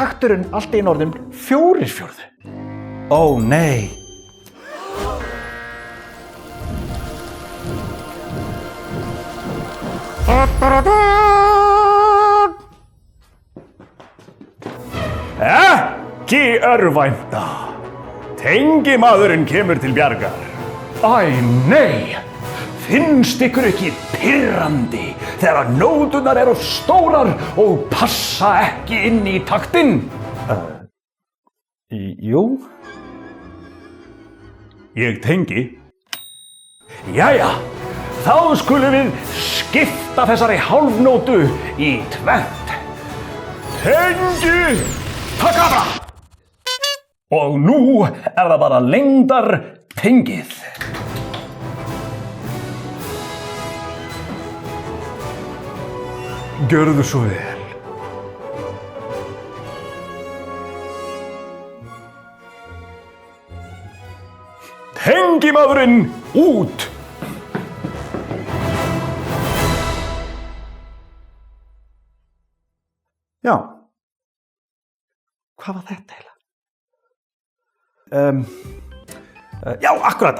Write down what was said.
takturinn allt í einu orðinn 4/4. Ó nei. Ekki örvænta. Tengimaðurinn kemur til bjargar. Æ, nei. Finnst ykkur ekki pirrandi þegar nóturnar eru stórar og passa ekki inn í taktinn? Jú. Ég tengi. Jæja, þá skulum við skipta þessari hálfnótu í tvennt. Tengi, takara! Og nú það bara lengdar tengið. Gjörðu svo vel. Tengimaðurinn út! Já. Hvað var þetta eiginlega? Já, akkurat.